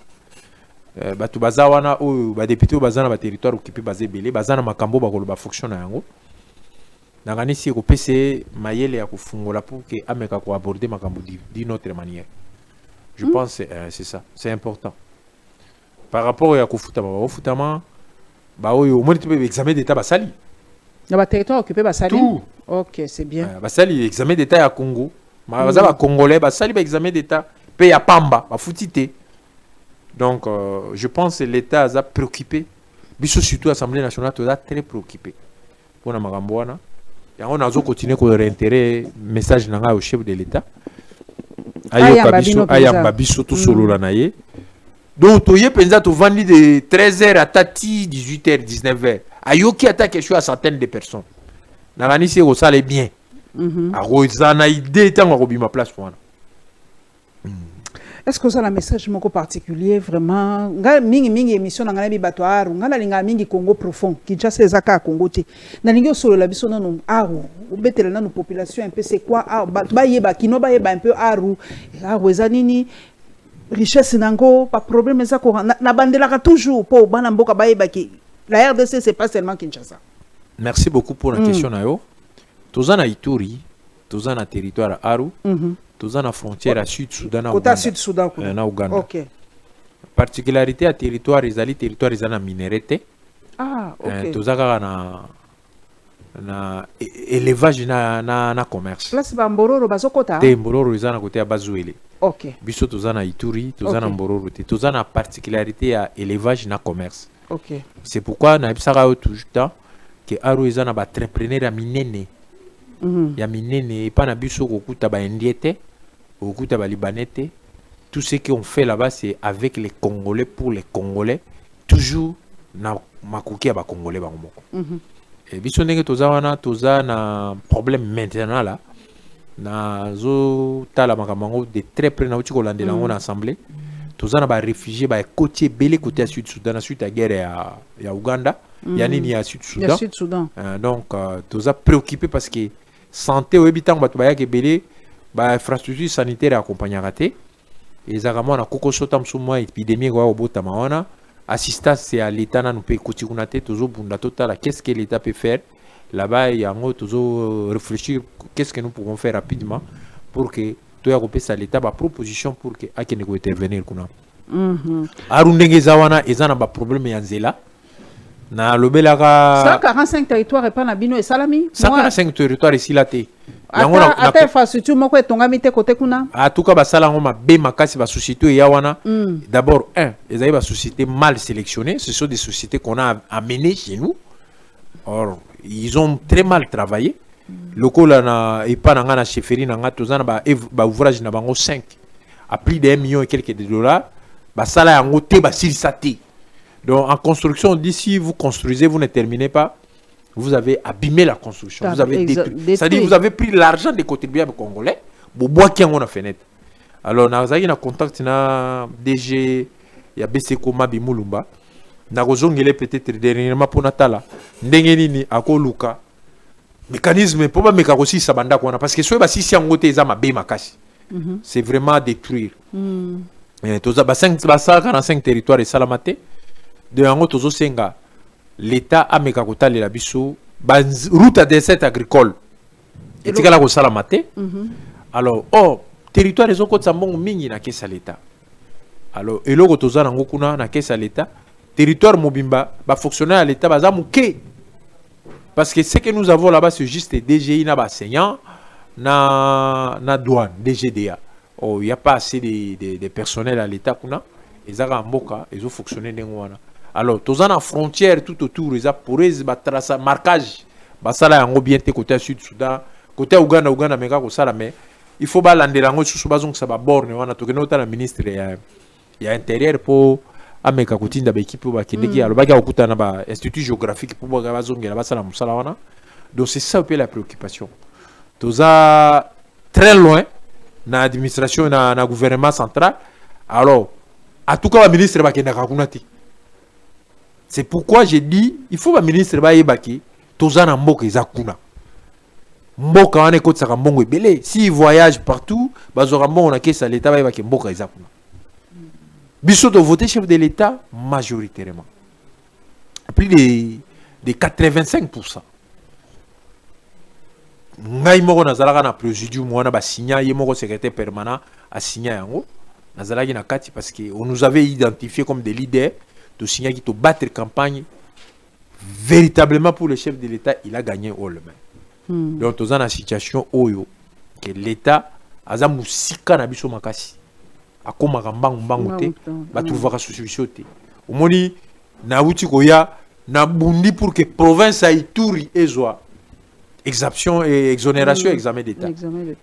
Batu bazawana o ba député bazana ba territoire occupé bazé belé, bazana makambo bakolo ba fonctionner yango. Nangani si ko PC mayele ya kufungola pour que ameka ko aborder makambo d'une autre manière. Je pense c'est ça, c'est important. Par rapport à kufutama, ofutama ba oyo au moins tu peux examen d'état basali. Dans le territoire occupé, Basali? Tout. Ok, c'est bien. Basali, examen d'État à Congo. Bazaba Congolais, Basali, examen d'État. Pays à Pamba, à Foutité. Donc, je pense que l'État a préoccupé. Biso surtout l'Assemblée nationale, tu as très préoccupé. Pour la Maramboana. Et on a continué à réintéresser le message au chef de l'État. Ayam Babiso, tout solo la naye. Donc, tu as vendu de 13h à Tati, 18h, 19h. Ayoki attaque quelque chose à centaines de personnes. Nagani c'est que ça allait bien. Arozana idée tant que ma place pour. Est-ce que ça a un message particulier vraiment? Mingi émission na ngana batoar, ngana linga mingi Congo profond, qui déjà ces aka Congo ti. Na lingo solo la biso non aru, obetela na population un peu c'est quoi ba yeba kino ba yeba un peu aru ezanini richesse nango pas problème ça ko na bandela toujours pour bana mboka ba yeba ki la RDC, c'est pas seulement Kinshasa. Merci beaucoup pour la question. Tous en Ituri, tous en territoire Aru, tous en frontière à Sud-Soudan. Côté Sud-Soudan. Ouganda. Ok. Particularité à territoire, ils territoire ils en minéralité. Ah, ok. Tous en na élevage na commerce. Là c'est Mbororo bazokota. Te Mbororo ils en côté à Bazouele. Ok. Biso tous en Ituri, tous en Mbororo, tous en particularité à élevage na commerce. Okay. C'est pourquoi nous avons tout le temps que Aru est un entrepreneur à minene. Ya minene et pas na biso kokuta ba indiete, kokuta ba libanete. Tout ce qu'on fait là-bas c'est avec les Congolais pour les Congolais, toujours na makuki ba Congolais ba moko. Et biso ndenge toza na problème maintenant là. Na zo tala makambo de très près na uti ko landela en assemblée. Tous en réfugiés côté belé côté Sud-Soudan suite à la guerre à Ouganda il y a ni à Sud-Soudan donc tous a préoccupé parce que santé au habitant batubaya que belé infrastructure sanitaire accompagné raté et zagamon na koko sotam suma épidémie quoi au botama ona assistance c'est à l'état na nous peut continuer toujours bunda total qu'est-ce que l'état peut faire là-bas il y a toujours réfléchir qu'est-ce que nous pouvons faire rapidement pour que tu as l'État ba proposition pour que akene ko intervenir kuna. Arundenge zawana ezana ba problème ya nzela. Na lobelaka 145 territoires et pas na bino et salami. 145 territoires ici là té. Ata infrastructure moko etongami te côté kuna. En tout cas ba sala ngoma be makasi ba société ya wana. D'abord ezali ba sociétés mal sélectionnées, ce sont des sociétés qu'on a amenées chez nous. Or ils ont très mal travaillé. Lokola na epa na ngana chefferie na ngato zana ba ouvrage na bango 5 à plus de 1 million et quelques de dollars ba sala yango te ba silsati. Donc en construction d'ici vous construisez vous ne terminez pas vous avez abîmé la construction vous avez détruit c'est-à-dire vous avez pris l'argent des contribuables congolais bo bois qui en a fenêtre. Alors na zaki na contact na DG ya Beseko Mabi Mulumba na kozongele peut-être dernièrement pour Natala ndenge nini akoluka mécanisme pour pas méca aussi ça banda quoi parce que soit si si en côté ça ma bé makasi c'est vraiment détruire et tous ça 45 territoires et salamate de en autres senga l'état a méca kota la biso route à dessert agricole et tika la ko salamate alors territoire les autres sambon mingi na kesa l'état alors et loko toza nango kuna na kesa l'état territoire mobimba ba fonctionnaire à l'état baza muke. Parce que ce que nous avons là-bas, c'est juste DGI, enseignants, na douane, DGDA. Oh, il n'y a pas assez de personnel à l'État. Ils ont fonctionné. Alors, tous en frontière tout autour, ils ont pour eux, marquage. Basala yango bien côté Sud-Soudan, côté Ouganda, mais il faut balander lango sous bazon ça va borne. On a tout le ministre il y a intérieur pour ameka kutinda l'équipe ba kindeki alors baga okutana ba institut géographique pour baga bazongela basala musala wana. Donc c'est ça un peu la préoccupation. Toza très loin na administration na gouvernement central. Alors en tout cas le ministre ba kenda kakunati. C'est pourquoi j'ai dit, il faut que le ministre Baïbaki, Tozana Mboka Ezakuna. Mboka wane kote saka mbongo ebele. S'il voyage partout, bazora mbongo na kesa l'État Baïbaki Mboka Ezakuna. Biso de voter chef de l'État majoritairement. Plus de 85%. Ngai moko nazalaka na présidium mwana ba signa ye moko secrétaire permanent a signé yango. Nazalaki na kati parce que on nous avait identifié comme des leaders. De signer qui te battre campagne véritablement pour le chef de l'État, il a gagné haut le main. Donc dans une situation où que l'État a musika na biso makasi akoma kambangu mbangu te ba trouver solution te. Au moni na uti koya na bundi pour que province a Ituri ezwa exception et exonération examen d'État.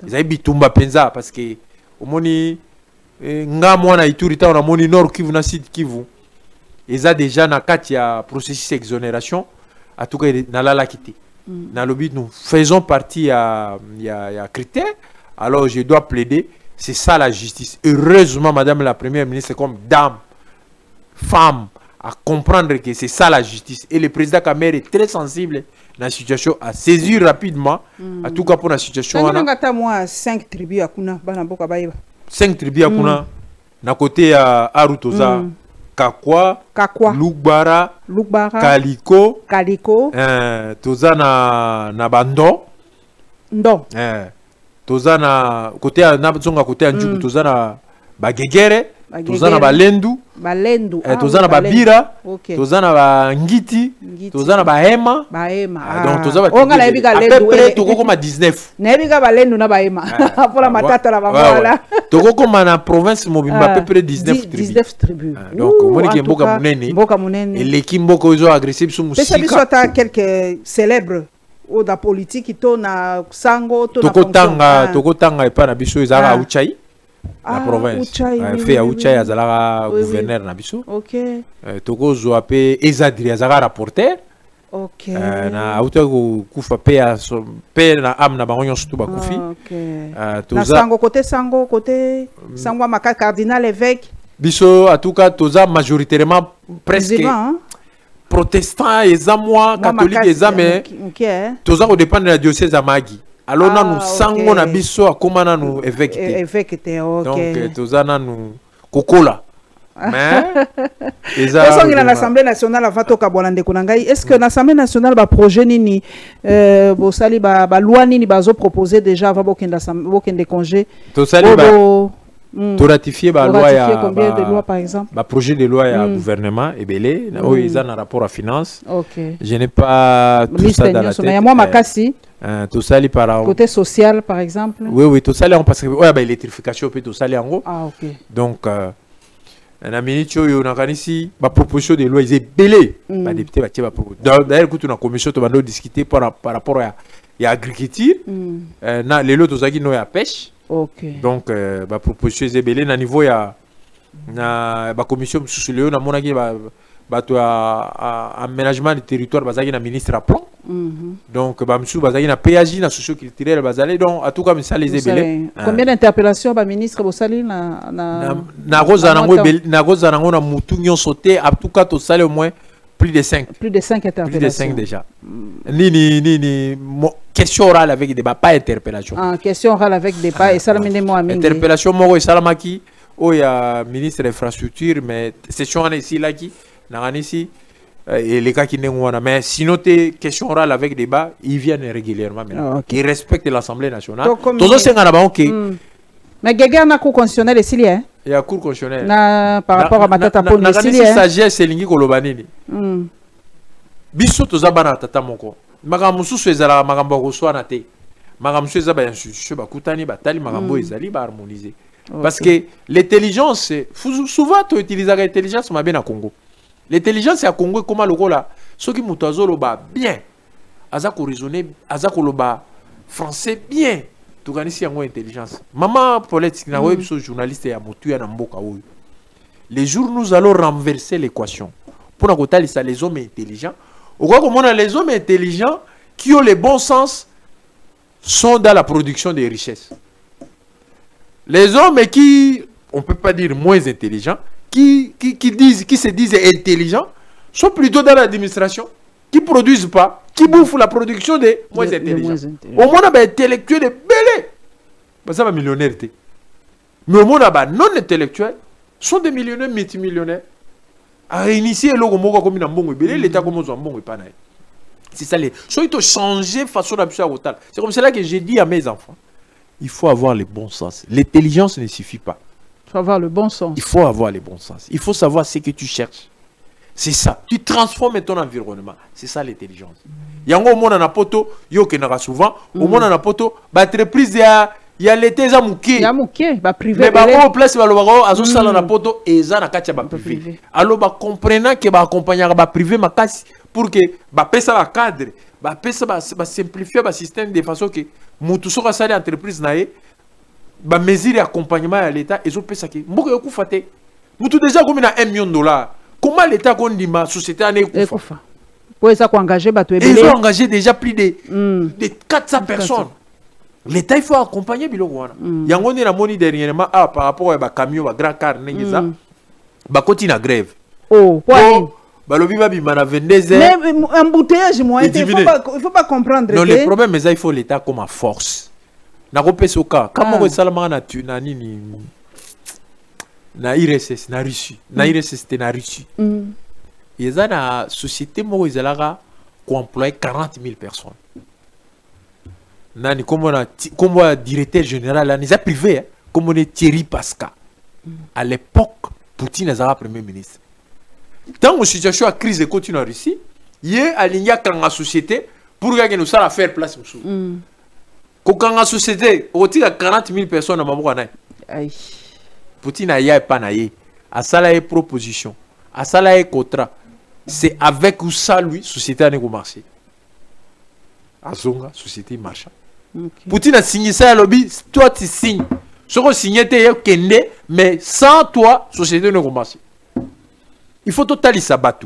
Ils avaient bitumba penza parce que au moni nga mwana Ituri ta on a moni nord Kivu na sud Kivu. Ils ont déjà na katia processus d'exonération à tout cas na la quitté. Dans le but nous faisons partie à critères. Alors je dois plaider, c'est ça la justice. Heureusement madame la première ministre comme dame femme à comprendre que c'est ça la justice et le président Kamer est très sensible dans la situation à saisir rapidement à tout cas pour la situation on a moi 5 tribus à kuna bana boka baïba 5 tribus à kuna na côté à Arutoza Kakwa, Lugbara, Kaliko, toza na Bando, Ndo, toza na côté na zonga côté Anjuku, toza na Bagegere, toza na Balendu, toza na Babira, toza na Bangiti, toza na Bahema, donc toza ba. On a la biga Lendu, après toko comme 19. Na biga Balendu na Bahema, pour la matata la bamala. Toko comme na province mobimba à peu près 19 tribus. Donc on dit que Mboka Munene et l'équipe Mboka ils ont agressé sur Moussika. C'est ça soit quelques célèbres ou da politique qui tourne à Sango, Toko Tanga et pas na biso ezara Uchai. La province. Fait à Uchai azala gouverneur na biso. OK. Toko zoapé Ezadri azara rapporteur. OK. Na auto kufa pe na am na bango nyonso to bakufi. OK. Na Sango côté Sango maka cardinal évêque. Biso en tout cas toza majoritairement presque protestants et zamois catholiques et zamé. Toza ko dépendre de la diocèse à Magi. Alors nous sango na biso akoma na nous évêque. OK. Donc toza na nous kokola. Mais l'Assemblée nationale a fait au Konangai. Est-ce que l'Assemblée nationale va projet nini bosali ba loi nini bazo proposer déjà avant bokende congé tosali ba to ratifier ba loi ya combien de lois par exemple ba projet de loi ya gouvernement ebele na ils ont un rapport à finance. OK. Je n'ai pas tout ça dans la tête. Mais moi makasi tosali par côté social par exemple. Oui tosali parce que ouais ba électrification peut tosali en gros. Ah OK. Donc na minute oyo na kanisi ba proposition de loi est belé ba député ba tie ba proposition d'ailleurs quand on a commission to bando discuter par rapport à agriculture na lelo tozaki no ya pêche. OK. Donc ba proposition est belé na niveau ya na ba commission sous leo na monaki ba to aménagement du territoire bazaki na ministre à plan. Donc ba msu bazaki na PAJ na socio-culturel bazali donc à tout cas ça les belé. Combien d'interpellations ba ministre bosali na goza nango na mutu nyonso te en tout cas to sali au moins plus de 5 interpellations. Plus de 5 déjà. Ni question orale avec débat pas interpellation. Question orale avec débat et ça la mine moi mingi. Interpellation moko et salamaki o ya ministre de l'infrastructure mais session ana ici là qui na ici et les cas qui n'ont mais sinon tes questions orales avec débat ils viennent régulièrement maintenant. Ils respectent l'Assemblée nationale. Tous ces gens là OK. Mais Guéguer na cour constitutionnelle ici hein. Il y a cour constitutionnelle. Par rapport à Matata Poni ici hein. Sagesse lingi kolobanini. Biso toza bana tata moko. Makambo susu ezala makambo ko soana te. Makambo susu ezaba institution bakutani batali makambo ezali ba harmoniser. Parce que l'intelligence souvent tu utilises l'intelligence ma bien à Congo. L'intelligence à Congo comment le là ceux qui mutazolo ba bien. Aza ko raisonner, aza ko loba français bien. Tu gagnes ici en intelligence. Maman politique na web journaliste ya motu ya na mboka oyo. Les jours nous allons renverser l'équation. Pour nous ça les hommes intelligents. Au quoi comme on a les hommes intelligents qui ont le bon sens sont dans la production des richesses. Les hommes qui, on peut pas dire moins intelligents, qui se disent intelligents, sont plutôt dans l'administration, qui ne produisent pas, qui bouffent la production des moins intelligents. Au moins, on a des intellectuels de belé. Ça va millionnaire. Mais au moins, on a non intellectuels, sont des millionnaires, multimillionnaires. À initier l'Ogomogo comme une bonne belé, l'État comme un bon pas. C'est ça les. Soit il faut changer façon d'appuyer au total. C'est comme cela que j'ai dit à mes enfants. Il faut avoir le bon sens. L'intelligence ne suffit pas. Il faut avoir le bon sens. Il faut avoir le bon sens. Il faut savoir ce que tu cherches. C'est ça. Tu transformes ton environnement. C'est ça l'intelligence. Il y a un monde en apoto, il y a souvent, au monde en apoto, l'entreprise, il y a l'été, il y a mouké. Il y a mouké, bah privé. Mais bah, au place, il y a un salon en apoto, et il y a un privé. Alors, bah, comprenant que bah, accompagner bah privé, ma casse, pour que bah, pèse ça cadre, bah, pèse bah, simplifier le système de façon que, moutou sera salé entreprise naïe, bah, mesure d'accompagnement à l'État, et zo pèse ça qui, mouké yoku faté. Moutou déjà comme il a $1 million. Comment l'État qu'on dit ma société en est koufa? Pour ça engager ils ont engagé déjà plus de 400 personnes. L'État il faut accompagner biloko il y a ngoni na moni dernièrement par rapport à camion ba grand car nengeza ba continue à grève. Oh quoi? Ba lobi ba bi mana 22h. Mais embouteillage moi il faut pas comprendre. Non, le problème mais ça il faut l'État comme à force. Na ko pesa ka kama ko salama na tu na nini na IRSS na Russie na IRSS c'était na Russie. Il y a une société qui a employé 40 000 personnes. Comme le directeur général, il a privé, comme on est Thierry Pascal. À l'époque, Poutine était premier ministre. Tant que la situation de crise continue en Russie, il y a aligné dans la société pour que nous allons faire place. Quand la société, on a 40 000 personnes, Poutine n'a pas naïe. À ça, la proposition. À ça, la contrat. C'est avec ou ça, lui, société a marché. Azonga, société marche. Poutine a signé ça à lobby, toi tu signes. Ce qu'on signe, mais sans toi, société ne marche. Il faut totalement s'abattre.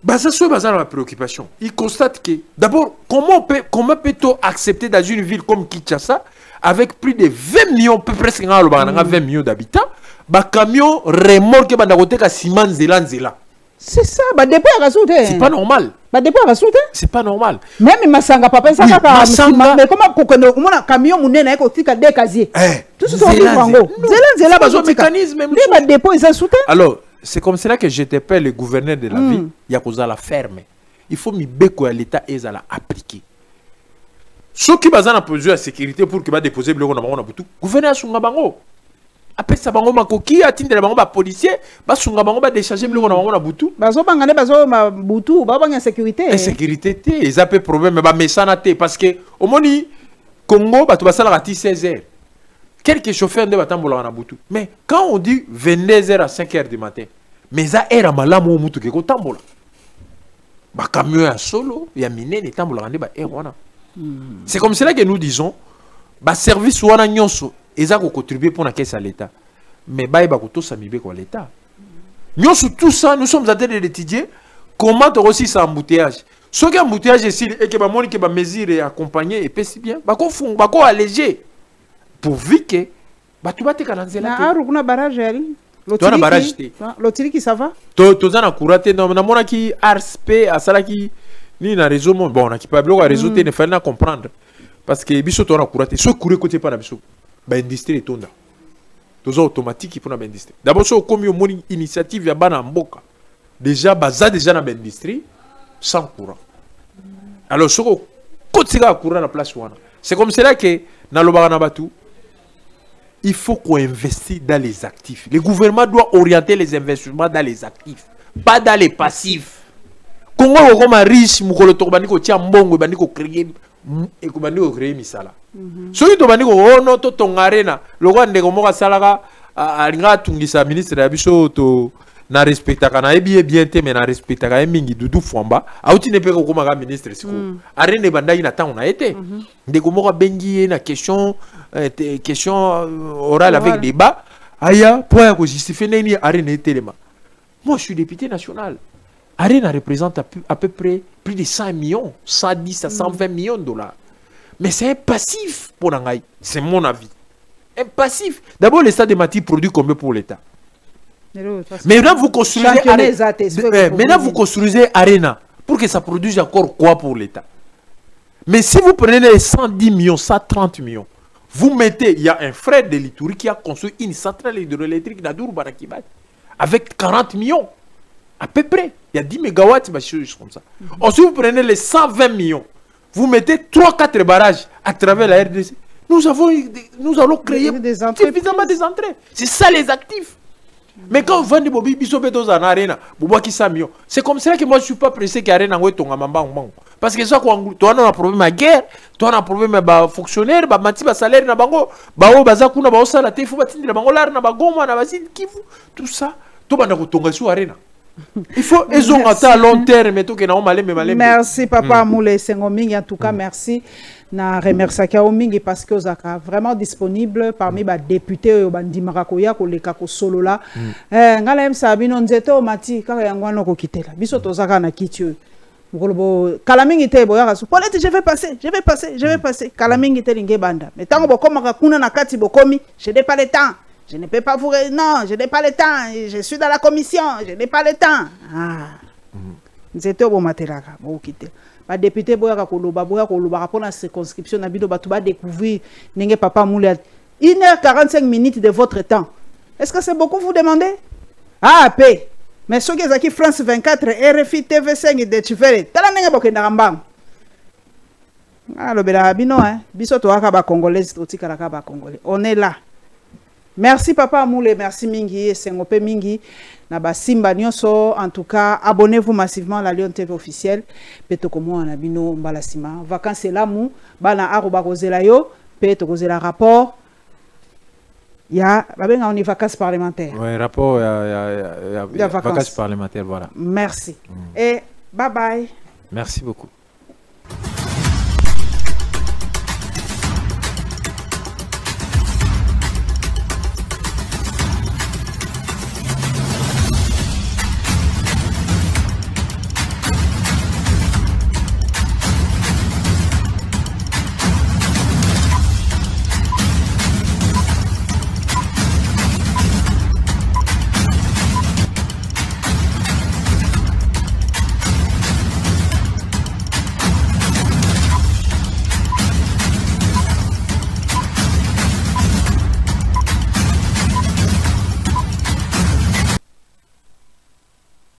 Ça c'est ma préoccupation. Il constate que, d'abord, comment peut-on accepter dans une ville comme Kinshasa, avec plus de 20 millions, presque 20 millions d'habitants, camion remorque qui ciment zéla. C'est ça, c'est pas normal. C'est pas normal. Même Masanga papa ça mais comment on camion munene ko tika de casier. Tout ce sont des bango. Zela bazo mécanisme même dépôt ils soutien. Alors, c'est comme cela que j'interpelle le gouverneur de la ville, il y a cause la ferme. Il faut mi beko à l'état et à la appliquer. Ceux qui basent en position de sécurité pour que va déposer le na bango butu. Gouverneur sunga bango. Après ça bango makoki atinde bango ba policier ba sunga bango ba décharger le na bango na butu. Bazo bangane bazo ma butu ba banga sécurité. Insécurité té, ils a peu problème mais ba mesana té parce que au moni Congo ba to basala rati 16h. Quelques chauffeurs de batambola na butu. Mais quand on dit 22h à 5h du matin, mais ça era malamu mutu ke ko tambola. Ba camion ya solo, ya minene tambola ngande ba wana. C'est comme cela que nous disons, bah service wana nyonso eza ko contribuer pour la caisse à l'État. Mais bah ba ko to samibe ko l'État. Nyonso tout ça, nous sommes en train d'étudier comment aussi ça embouteillage. Ce qui embouteillage ici et que ba moni que ba mesure et accompagner et puis si bien, ba ko alléger pourvu que ba tu ba te kananzela. Na aru kuna barrage ali. Toi na barrage te. L'autre qui ça va? To za na kurate na mona ki RSP asala ki ni na réseau bon on a qui pas bloquer réseau il fallait comprendre parce que biso to na kurate so courir côté pas na biso ba industrie tonda tozo automatique pour na industrie d'abord so comme yo moni initiative ya bana mboka déjà baza déjà na industrie sans courant alors so côté ka courant na place wana c'est comme cela que na lobaka na batu il faut qu'on investisse dans les actifs. Le gouvernement doit orienter les investissements dans les actifs, pas dans les passifs. Congo comme riche mukolo to bandiko tia mbongo bandiko créer et ko bandiko créer misala. Soki to bandiko ono to tongarena loko ndeko moka salaka alinga tungisa ministre ya biso to na respectaka na bien te mais na respectaka mingi dudu fwamba auti ne pe ko koma ministre siko arene bandai na temps na été ndeko moka bengi na question orale avec débat aya pour ya ko justifier nini arene telema. Moi je suis député national. Arena représente à peu près plus de 100 millions, 110 à 120 millions de dollars. Mais c'est un passif pour l'Angaï. C'est mon avis. Un passif. D'abord, l'État de matières produit combien pour l'État? Maintenant, vous construisez Arena pour que ça produise encore quoi pour l'État? Mais si vous prenez les 110 millions, 130 millions, vous mettez, il y a un frère de l'Ituri qui a construit une centrale hydroélectrique d'Adour Barakibad avec 40 millions, à peu près. Il y a 10 mégawatts, choses comme ça. Ensuite, vous prenez les 120 millions, vous mettez 3-4 barrages à travers la RDC. Nous allons créer suffisamment des entrées. C'est ça les actifs. Mais quand vous vendez Bobi Bisobetos en Arena, c'est comme ça que moi je ne suis pas pressé qu'Arena soit ton amamba. Parce que ça, toi, on a un problème à guerre, toi, on a un problème à fonctionnaire, à salaire, à bango, bazakuna, basala, tefu, batindira, bangolar, na bagoma, na basin, kifu, tout ça, tout le monde a sur Arena. Il faut ils ont à long terme. Merci papa Moule Sengomingi, en tout cas merci na remercie Kaomingi parce que vous êtes vraiment disponible parmi les députés bandi marakoya ko leka ko solo la ngala em sabino nzeto mati kaka yangwana ko kitela biso tozaka na kitio ngolobo kalamingi te boya so polete je vais passer kalamingi te linge banda mais tango bokoma kuna na kati bokomi je n'ai pas le temps. Je ne peux pas vous... Non, je n'ai pas le temps. Je suis dans la commission. Je n'ai pas le temps. Ah. C'était bon matériel. Bon, quitter. Les députés, pour la circonscription, va découvrir Papa Moulé. 1h45 de votre temps. Est-ce que c'est beaucoup vous demandez? Ah, paix. Mais ceux qui sont qui France 24, RFI, TV5 et des chiférés. T'as la n'engue Rambam. Ah, le bino, hein. Biso to akaba congolais, oti karakaba congolais. On est là. Merci Papa Moule, merci Mingi, Sengope Mingi, Naba Simba Nyonso. En tout cas, abonnez-vous massivement à la Lyon TV officielle. Peto komo anabino mbalasima. Vacances là mou, bana aroba kozela yo, peto kozela rapport. Ya, babenga on y vacances parlementaires. Ouais, rapport ya vacances parlementaires, voilà. Merci. Et bye bye. Merci beaucoup.